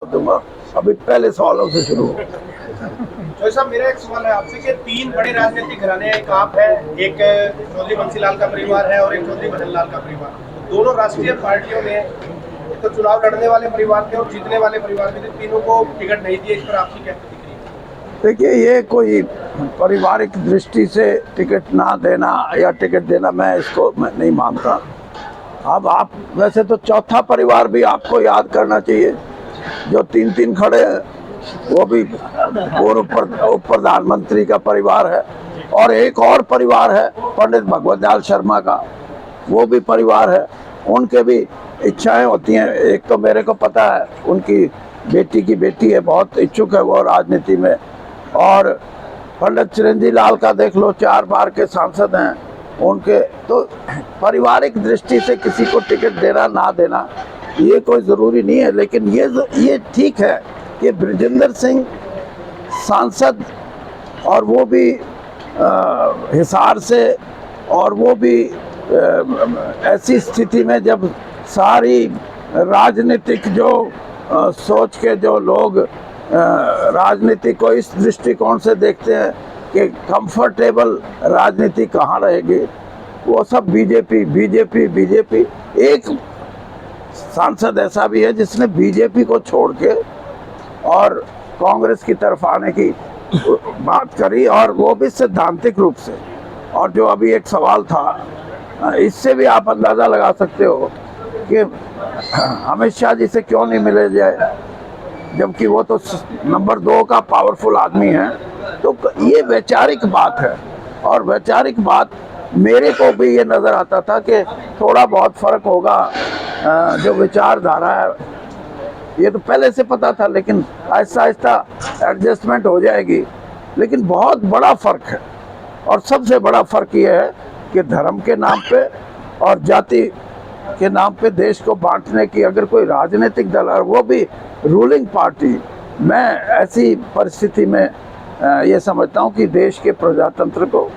दूंगा। अभी पहले सवालों से शुरू हो। तो साहब मेरा एक सवाल है आपसे कि तीन बड़े राजनीतिक घराने, एक आप है, एक चौधरी बंसीलाल का परिवार है और एक चौधरी भजनलाल का परिवार। दोनों राष्ट्रीय पार्टियों ने तो चुनाव लड़ने वाले परिवार थे और जीतने वाले परिवार के तीनों को टिकट नहीं दिए। इस पर आपकी क्या प्रतिक्रिया है? देखिए, ये कोई पारिवारिक दृष्टि से टिकट ना देना या टिकट देना, मैं इसको नहीं मानता। अब आप वैसे तो चौथा परिवार भी आपको याद करना चाहिए, जो तीन तीन खड़े हैं, वो भी पूर्व प्रधानमंत्री का परिवार है। और एक और परिवार है पंडित भगवत दयाल शर्मा का, वो भी परिवार है। उनके भी इच्छाएं होती हैं। एक तो मेरे को पता है उनकी बेटी की बेटी है, बहुत इच्छुक है वो राजनीति में। और पंडित चिरंजीवी लाल का देख लो, 4 बार के सांसद हैं उनके। तो पारिवारिक दृष्टि से किसी को टिकट देना ना देना ये कोई ज़रूरी नहीं है। लेकिन ये ठीक है कि बृजेंद्र सिंह सांसद, और वो भी हिसार से, और वो भी ऐसी स्थिति में जब सारी राजनीतिक जो सोच के जो लोग राजनीति को इस दृष्टिकोण से देखते हैं कि कंफर्टेबल राजनीति कहाँ रहेगी, वो सब बीजेपी। एक सांसद ऐसा भी है जिसने बीजेपी को छोड़ के और कांग्रेस की तरफ आने की बात करी, और वो भी सैद्धांतिक रूप से। और जो अभी एक सवाल था, इससे भी आप अंदाज़ा लगा सकते हो कि अमित शाह जी से क्यों नहीं मिले जाए, जबकि वो तो नंबर 2 का पावरफुल आदमी है। तो ये वैचारिक बात है, और वैचारिक बात मेरे को भी ये नज़र आता था कि थोड़ा बहुत फ़र्क होगा। जो विचारधारा है ये तो पहले से पता था, लेकिन आहिस्ता आहिस्ता एडजस्टमेंट हो जाएगी। लेकिन बहुत बड़ा फ़र्क है, और सबसे बड़ा फ़र्क ये है कि धर्म के नाम पे और जाति के नाम पे देश को बांटने की अगर कोई राजनीतिक दल, और वो भी रूलिंग पार्टी, मैं ऐसी परिस्थिति में ये समझता हूँ कि देश के प्रजातंत्र को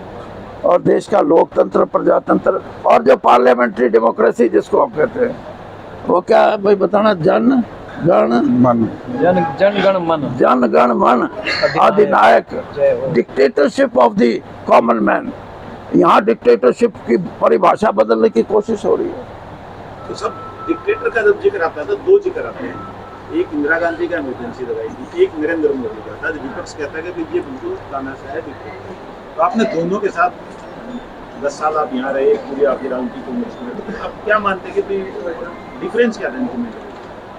और देश का लोकतंत्र, प्रजातंत्र और जो पार्लियामेंट्री डेमोक्रेसी जिसको हम कहते हैं, वो क्या है भाई बताना? जन गण मन अधिनायक, dictatorship of the common man. यहाँ डिक्टेटरशिप की परिभाषा बदलने की कोशिश हो रही है। तो सब डिक्टेटर का जब जिक्र आता है तो 2 जिक्र आते हैं। एक इंदिरा गांधी का इमरजेंसी लगाई थी, एक नरेंद्र मोदी का था। विपक्ष कहता है कि ये बिल्कुल तानाशाह है डिक्टेटर। तो आपने दोनों के साथ 10 साल आप यहाँ रहे, पूरी आपकी राजनीति को में, तो आप क्या मानते हैं कि डिफरेंस क्या है?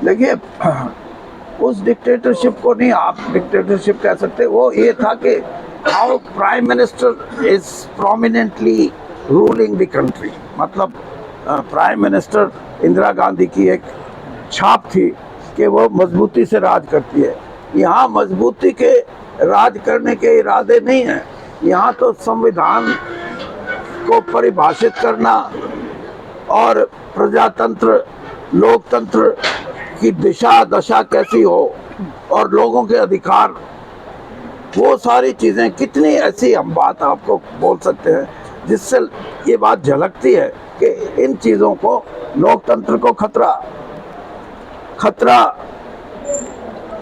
देखिए, उस डिक्टेटरशिप को नहीं आप डिक्टेटरशिप कह सकते। वो ये था कि how prime minister is prominently ruling the country. मतलब प्राइम मिनिस्टर इंदिरा गांधी की एक छाप थी कि वो मजबूती से राज करती है। यहाँ मजबूती के राज करने के इरादे नहीं हैं। यहाँ तो संविधान को परिभाषित करना और प्रजातंत्र, लोकतंत्र की दिशा दशा कैसी हो, और लोगों के अधिकार, वो सारी चीज़ें कितनी ऐसी हम बात आपको बोल सकते हैं जिससे ये बात झलकती है कि इन चीज़ों को, लोकतंत्र को खतरा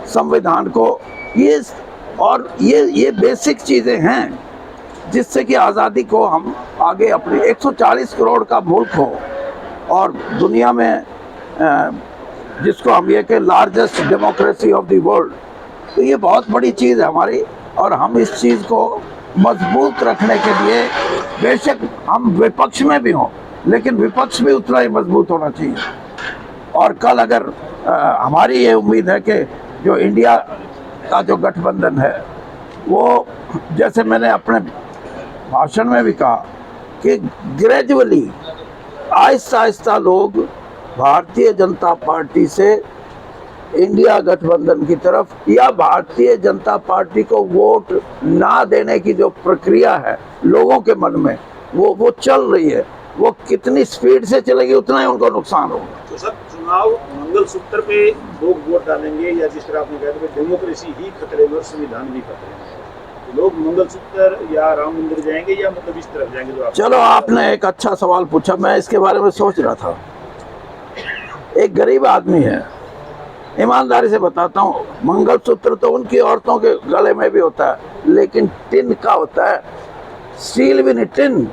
संविधान को, ये बेसिक चीज़ें हैं जिससे कि आज़ादी को हम आगे अपनी 140 करोड़ का मुल्क हो, और दुनिया में जिसको हम ये कि largest democracy of the world, तो ये बहुत बड़ी चीज़ है हमारी। और हम इस चीज़ को मजबूत रखने के लिए, बेशक हम विपक्ष में भी हों, लेकिन विपक्ष भी उतना ही मजबूत होना चाहिए। और कल अगर हमारी ये उम्मीद है कि जो इंडिया का जो गठबंधन है, वो जैसे मैंने अपने भाषण में भी कहा कि ग्रेजुअली, आहिस्ता आहिस्ता लोग भारतीय जनता पार्टी से इंडिया गठबंधन की तरफ, या भारतीय जनता पार्टी को वोट ना देने की जो प्रक्रिया है लोगों के मन में, वो चल रही है। वो कितनी स्पीड से चलेगी उतना ही उनको नुकसान होगा। तो सब चुनाव मंगलसूत्र पे लोग वोट डालेंगे, या जिस तरह आपने कहा कि डेमोक्रेसी ही खतरे में और संविधान भी खतरे में, तो लोग मंगलसूत्र या राम मंदिर जाएंगे, या मतलब इस तरफ जाएंगे? तो चलो, आपने एक अच्छा सवाल पूछा, मैं इसके बारे में सोच रहा था। एक गरीब आदमी है, ईमानदारी से बताता हूँ, मंगलसूत्र तो उनकी औरतों के गले में भी होता है, लेकिन टिन का होता है, स्टील भी नहीं, टिन,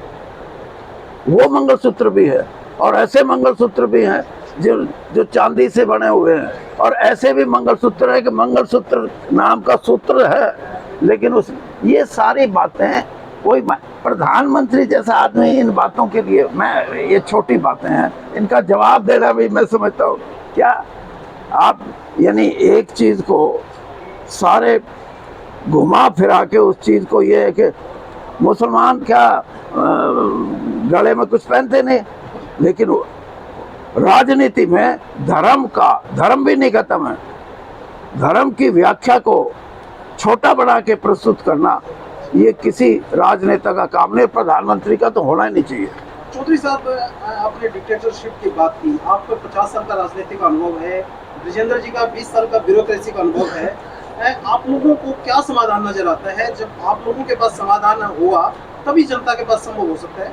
वो मंगलसूत्र भी है। और ऐसे मंगलसूत्र भी हैं जो चांदी से बने हुए हैं, और ऐसे भी मंगलसूत्र है कि मंगलसूत्र नाम का सूत्र है, लेकिन ये सारी बातें, कोई प्रधानमंत्री जैसा आदमी इन बातों के लिए, ये छोटी बातें हैं, इनका जवाब देना भी मैं समझता हूँ क्या आप, यानी एक चीज को सारे घुमा फिरा के उस चीज को, ये है कि मुसलमान क्या गले में कुछ पहनते नहीं, लेकिन राजनीति में धर्म भी नहीं खत्म है, धर्म की व्याख्या को छोटा बना के प्रस्तुत करना ये किसी राजनेता का काम नहीं, प्रधानमंत्री का तो होना ही नहीं चाहिए। चौधरी साहब, आपने डिक्टेटरशिप की बात की, आपका 50 साल का राजनीतिक अनुभव है, ब्रिजेंद्र जी का 20 साल का ब्यूरोक्रेसी का अनुभव है, आप लोगों को क्या समाधान नजर आता है? जब आप लोगों के पास समाधान हुआ तभी जनता के पास संभव हो सकता है।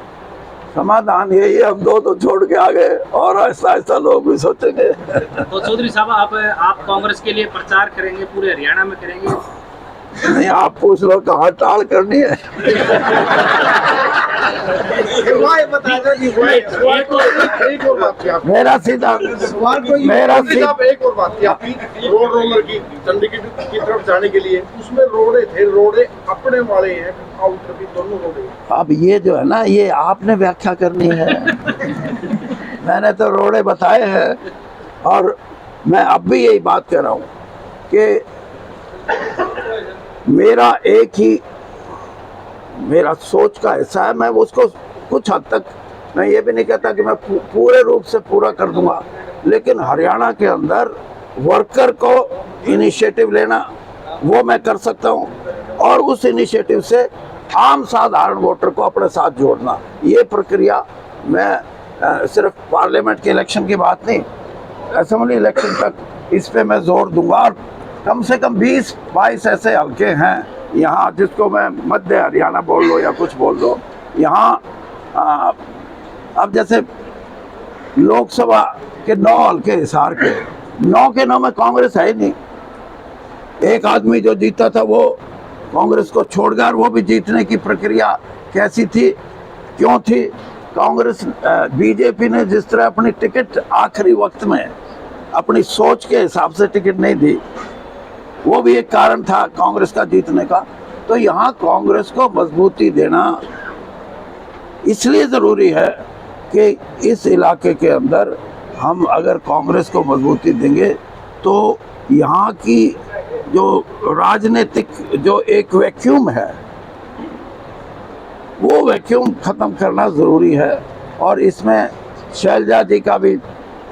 समाधान यही है, हम दो तो छोड़ के आ गए और ऐसा ऐसा लोग भी सोचेंगे। तो चौधरी साहब, आप कांग्रेस के लिए प्रचार करेंगे, पूरे हरियाणा में करेंगे? नहीं, आप पूछ लो कहाँ टाल करनी है। मेरा सीधा एक और बात की, आपकी रोड रोलर की चंडीगढ़ की तरफ जाने के लिए उसमें रोडे थे, रोडे अपने वाले हैं, आउटर भी दोनों रोडे। अब ये जो है ना, ये आपने व्याख्या करनी है। मैंने तो रोडे बताए हैं, और मैं अब भी यही बात कर रहा हूँ कि मेरा सोच का हिस्सा है, मैं उसको कुछ हद तक, मैं ये भी नहीं कहता कि मैं पूरे रूप से पूरा कर दूंगा, लेकिन हरियाणा के अंदर वर्कर को इनिशिएटिव लेना वो मैं कर सकता हूँ, और उस इनिशिएटिव से आम साधारण वोटर को अपने साथ जोड़ना, ये प्रक्रिया मैं सिर्फ पार्लियामेंट के इलेक्शन की बात नहीं, असेंबली इलेक्शन तक इस पे मैं जोर दूंगा। और कम से कम 20-22 ऐसे हल्के हैं यहाँ, जिसको मैं मध्य हरियाणा बोल लो या कुछ बोल दो, यहाँ अब जैसे लोकसभा के 9 हल्के हिसार के 9 के 9 में कांग्रेस है ही नहीं। एक आदमी जो जीता था वो कांग्रेस को छोड़ गया, और वो भी जीतने की प्रक्रिया कैसी थी, क्यों थी? कांग्रेस बीजेपी ने जिस तरह अपनी टिकट आखिरी वक्त में अपनी सोच के हिसाब से टिकट नहीं दी, वो भी एक कारण था कांग्रेस का जीतने का। तो यहाँ कांग्रेस को मजबूती देना इसलिए ज़रूरी है कि इस इलाके के अंदर हम अगर कांग्रेस को मजबूती देंगे तो यहाँ की जो राजनीतिक जो एक वैक्यूम है, वो वैक्यूम ख़त्म करना ज़रूरी है। और इसमें शैलजा जी का भी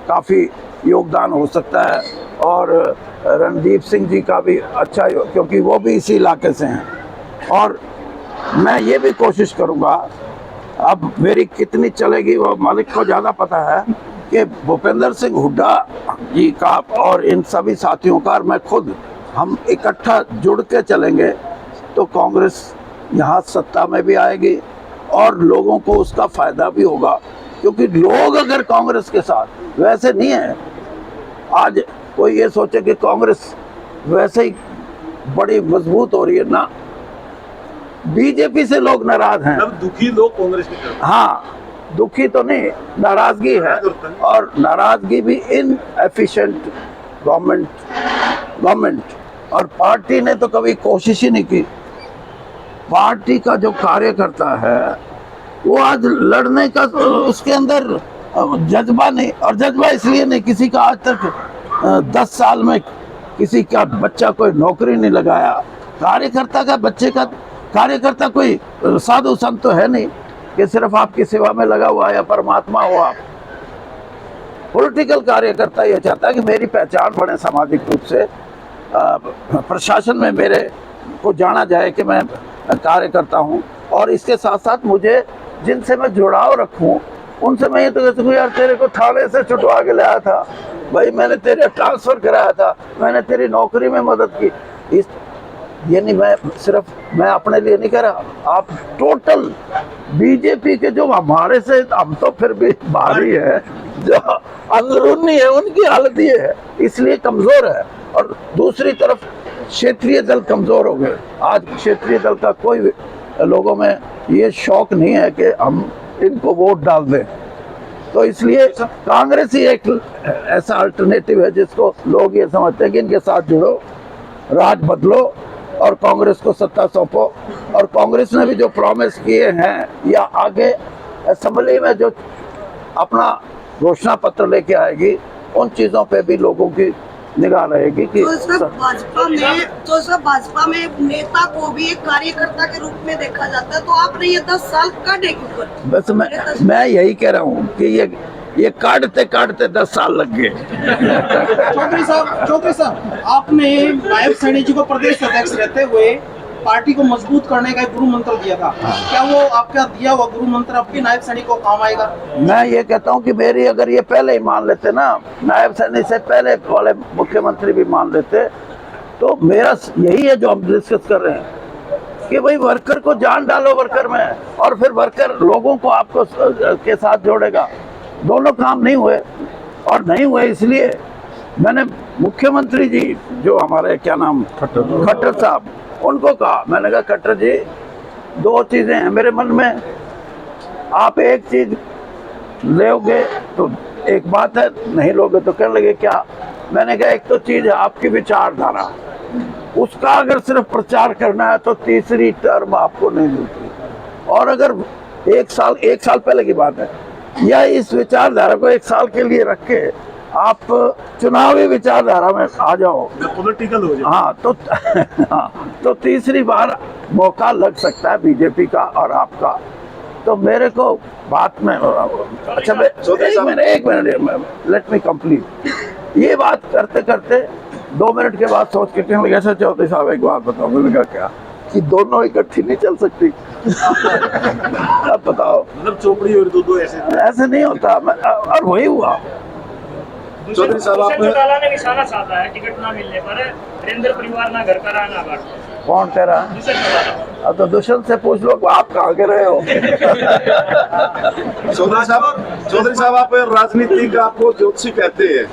काफ़ी योगदान हो सकता है, और रणदीप सिंह जी का भी अच्छा, क्योंकि वो भी इसी इलाके से हैं। और मैं ये भी कोशिश करूँगा, अब मेरी कितनी चलेगी वो मालिक को ज़्यादा पता है, कि भूपेंद्र सिंह हुड्डा जी का और इन सभी साथियों का और मैं खुद, हम इकट्ठा जुड़ के चलेंगे तो कांग्रेस यहाँ सत्ता में भी आएगी और लोगों को उसका फ़ायदा भी होगा। क्योंकि लोग अगर कांग्रेस के साथ, वैसे नहीं है आज कोई ये सोचे कि कांग्रेस वैसे ही बड़ी मजबूत हो रही है ना, बीजेपी से लोग नाराज हैं। अब दुखी लोग कांग्रेस की तरफ, हाँ, दुखी तो नहीं, नाराजगी है, और नाराजगी भी इन एफिशिएंट गवर्नमेंट और पार्टी ने तो कभी कोशिश ही नहीं की। पार्टी का जो कार्यकर्ता है वो आज लड़ने का उसके अंदर जज्बा नहीं, और जज्बा इसलिए नहीं, किसी का आज तक 10 साल में किसी का बच्चा कोई नौकरी नहीं लगाया। कार्यकर्ता का बच्चे का कार्यकर्ता कोई साधु संत तो है नहीं कि सिर्फ आपकी सेवा में लगा हुआ या परमात्मा हो आप। पॉलिटिकल कार्यकर्ता ये चाहता है कि मेरी पहचान बने सामाजिक रूप से, प्रशासन में मेरे को जाना जाए कि मैं कार्यकर्ता हूँ, और इसके साथ साथ मुझे जिनसे मैं जुड़ाव रखूँ उनसे मैं ये तो कह सकूँ, यार तेरे को थाने से छुटवा के लाया था भाई, मैंने तेरे ट्रांसफ़र कराया था, मैंने तेरी नौकरी में मदद की। इस यानी मैं अपने लिए नहीं कह रहा, आप टोटल बीजेपी के जो हमारे से, हम तो फिर भी बाहरी है जो अंदरूनी है उनकी हालत ये है, इसलिए कमजोर है। और दूसरी तरफ क्षेत्रीय दल कमजोर हो गए। आज क्षेत्रीय दल का कोई लोगों में ये शौक नहीं है कि हम इनको वोट डाल दें। तो इसलिए कांग्रेस ही एक ऐसा अल्टरनेटिव है जिसको लोग ये समझते हैं कि इनके साथ जुड़ो, राज बदलो और कांग्रेस को सत्ता सौंपो। और कांग्रेस ने भी जो प्रॉमिस किए हैं या आगे असेंबली में जो अपना घोषणा पत्र लेके आएगी, उन चीजों पे भी लोगों की निगाह रहेगी कि तो सब भाजपा में नेता को भी एक कार्यकर्ता के रूप में देखा जाता है, तो आपने ये 10 साल काटे क्यों? बस मैं यही कह रहा हूँ कि ये काटते काटते 10 साल लग गए। चौधरी साहब, आपने नायब सैनी जी को प्रदेश अध्यक्ष रहते हुए पार्टी को मजबूत करने का एक गुरु मंत्र दिया था। क्या वो आपका दिया हुआ गुरु मंत्र अब भी नायब सैनी को काम आएगा? मैं ये कहता हूँ कि मेरी अगर ये पहले ही मान लेते ना, नायब सैनी से पहले वाले मुख्यमंत्री भी मान लेते, तो मेरा यही है जो हम डिस्कस कर रहे हैं कि भाई वर्कर को जान डालो वर्कर में, और फिर वर्कर लोगों को आपको के साथ जोड़ेगा। दोनों काम नहीं हुए, और नहीं हुए इसलिए मैंने मुख्यमंत्री जी जो हमारे क्या नाम खट्टर साहब, उनको कहा, मैंने कहा खट्टर जी 2 चीज़ें हैं मेरे मन में, आप एक चीज़ लोगे तो एक बात है, नहीं लोगे तो कहने लगे क्या? मैंने कहा एक तो चीज़ है आपकी विचारधारा, उसका अगर सिर्फ प्रचार करना है तो तीसरी टर्म आपको नहीं मिलती। और अगर एक साल पहले की बात है, या इस विचारधारा को 1 साल के लिए रख के आप चुनावी विचारधारा में आ जाओ, पॉलिटिकल हो जाए, हाँ, तो तीसरी बार मौका लग सकता है बीजेपी का और आपका। तो मेरे को बात में अच्छा, एक मिनट लेट मी कंप्लीट। ये बात करते करते 2 मिनट के बाद सोच के कहने लगे, ऐसा चौधरी साहब एक बात बताओ। मैंने कहा क्या? कि दोनों इकट्ठी नहीं चल सकती। अब बताओ, मतलब चोपड़ी और दो ऐसे नहीं होता। और वही हुआ। चौधरी साहब, आप ने निशाना साधा है टिकट ना मिलने पर, वीरेंद्र परिवार ना घर का रहा ना बाहर। कौन कह रहा है? अब तो दुष्यंत से पूछ लो आप कहाँ के रहे हो। चौधरी साहब, आप राजनीति का आपको ज्योतिषी कहते हैं,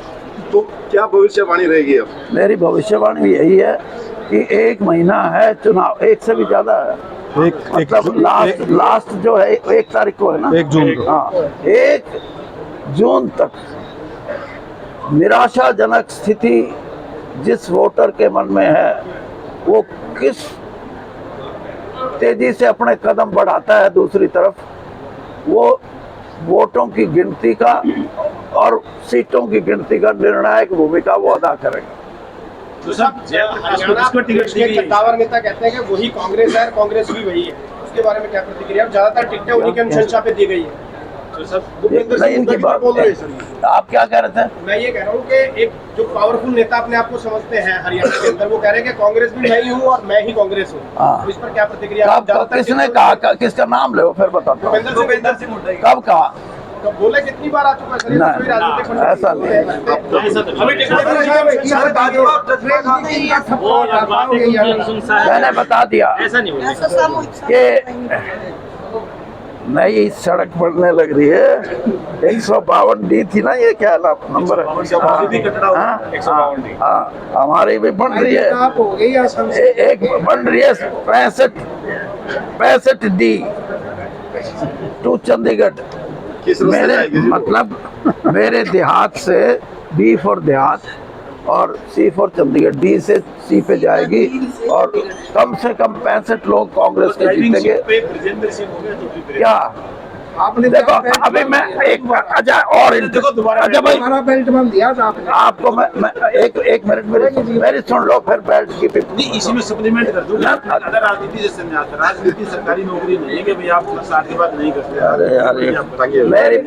तो क्या भविष्यवाणी रहेगी अब? मेरी भविष्यवाणी यही है कि 1 महीना है चुनाव, 1 से भी ज्यादा है। मतलब लास्ट जो है 1 तारीख को है ना, 1 जून को। हाँ, 1 जून तक निराशाजनक स्थिति जिस वोटर के मन में है, वो किस तेजी से अपने कदम बढ़ाता है दूसरी तरफ, वो वोटों की गिनती का और सीटों की गिनती का निर्णायक भूमिका वो अदा करेगा। तो सब सत्तावर नेता कहते हैं कि वही कांग्रेस है, कांग्रेस भी वही है, उसके बारे में क्या प्रतिक्रिया? ज्यादातर टिकटें उन्हीं के अनुशंसा पे दी गई है। इनकी बात आप क्या कह रहे थे? मैं ये कह रहा हूँ कि एक जो पावरफुल नेता अपने आप को समझते हैं हरियाणा के अंदर, वो कह रहे हैं कि कांग्रेस भी मैं ही हूँ और मैं ही कांग्रेस हूँ। तो इस पर क्या प्रतिक्रिया? किसने कहा? किसका नाम ले फिर बताता हूँ। कब कहा? तो बोले कितनी बार आ चुका है? नहीं, ऐसा नहीं। मैंने बता दिया कि नई सड़क बनने लग रही है। 152D थी ना, ये क्या नंबर है? हाँ, हमारी भी बन रही है। एक बन रही है 65D टू चंडीगढ़। मेरे मतलब मेरे देहात से D फॉर देहात और C फॉर चंडीगढ़, D से C पे जाएगी और कम से कम 65 लोग कांग्रेस के जीतेंगे। क्या आपने देखो? अभी मैं एक अच्छा और अच्छा भाई, बेल्ट बंद दिया आपको मैं एक मिनट मेरी सुन लो, फिर बेल्ट की नहीं, इसी में सप्लीमेंट कर दूं। राजनीति जैसे राजनीति सरकारी नौकरी नहीं है कि भाई आप 60 के बाद नहीं करते। अरे यार, मेरी